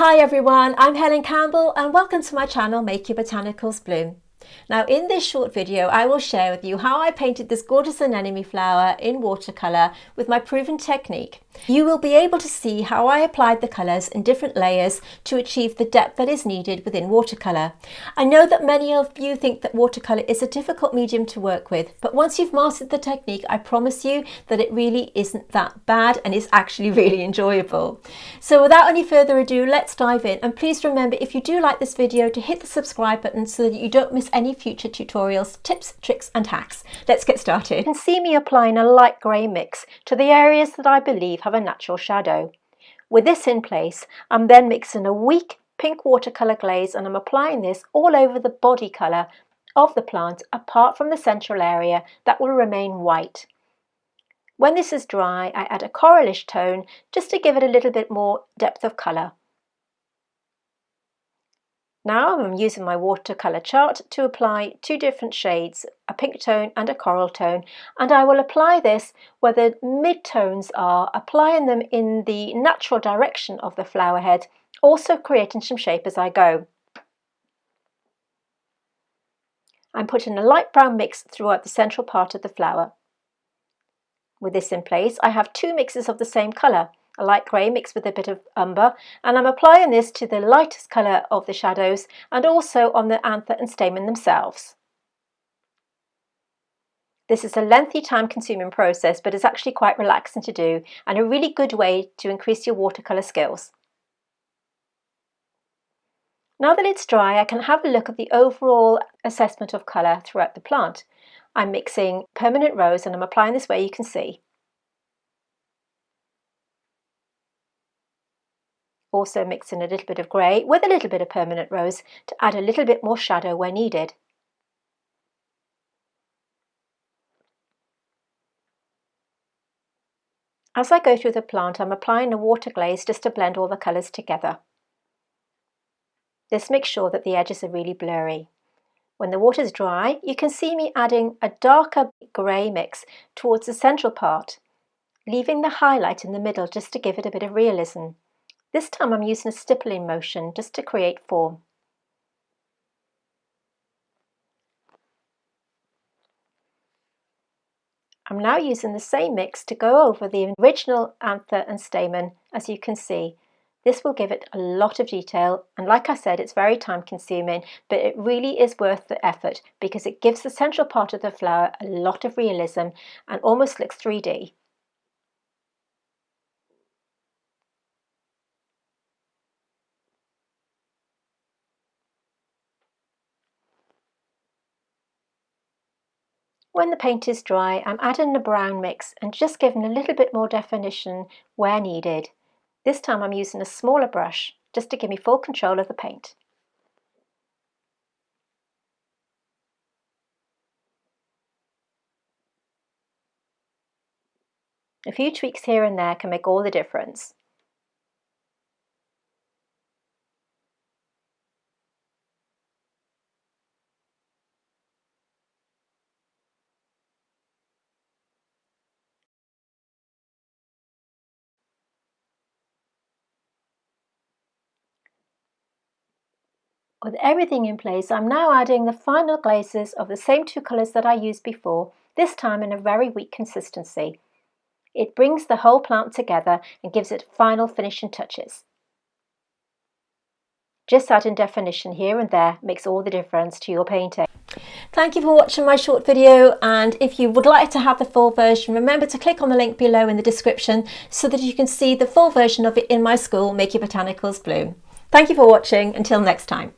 Hi everyone, I'm Helen Campbell and welcome to my channel Make Your Botanicals Bloom. Now in this short video I will share with you how I painted this gorgeous anemone flower in watercolour with my proven technique. You will be able to see how I applied the colours in different layers to achieve the depth that is needed within watercolour. I know that many of you think that watercolour is a difficult medium to work with, but once you've mastered the technique I promise you that it really isn't that bad and it's actually really enjoyable. So without any further ado, let's dive in, and please remember, if you do like this video, to hit the subscribe button so that you don't miss any future tutorials, tips, tricks and hacks. Let's get started. You can see me applying a light grey mix to the areas that I believe have a natural shadow. With this in place, I'm then mixing a weak pink watercolour glaze and I'm applying this all over the body colour of the plant apart from the central area that will remain white. When this is dry, I add a coralish tone just to give it a little bit more depth of colour. Now I'm using my watercolour chart to apply two different shades, a pink tone and a coral tone, and I will apply this where the mid-tones are, applying them in the natural direction of the flower head, also creating some shape as I go. I'm putting a light brown mix throughout the central part of the flower. With this in place, I have two mixes of the same colour, a light grey mixed with a bit of umber, and I'm applying this to the lightest colour of the shadows and also on the anther and stamen themselves. This is a lengthy, time-consuming process, but it's actually quite relaxing to do and a really good way to increase your watercolour skills. Now that it's dry, I can have a look at the overall assessment of colour throughout the plant. I'm mixing permanent rose and I'm applying this where you can see. Also mixing a little bit of grey with a little bit of permanent rose to add a little bit more shadow where needed. As I go through the plant, I'm applying a water glaze just to blend all the colours together. This makes sure that the edges are really blurry. When the water's dry, you can see me adding a darker grey mix towards the central part, leaving the highlight in the middle just to give it a bit of realism. This time I'm using a stippling motion just to create form. I'm now using the same mix to go over the original anther and stamen, as you can see. This will give it a lot of detail, and like I said, it's very time consuming, but it really is worth the effort because it gives the central part of the flower a lot of realism and almost looks 3D. When the paint is dry, I'm adding the brown mix and just giving a little bit more definition where needed. This time I'm using a smaller brush just to give me full control of the paint. A few tweaks here and there can make all the difference. With everything in place, I'm now adding the final glazes of the same two colours that I used before, this time in a very weak consistency. It brings the whole plant together and gives it final finishing touches. Just adding definition here and there makes all the difference to your painting. Thank you for watching my short video, and if you would like to have the full version, remember to click on the link below in the description so that you can see the full version of it in my school, Make Your Botanicals Bloom. Thank you for watching. Until next time.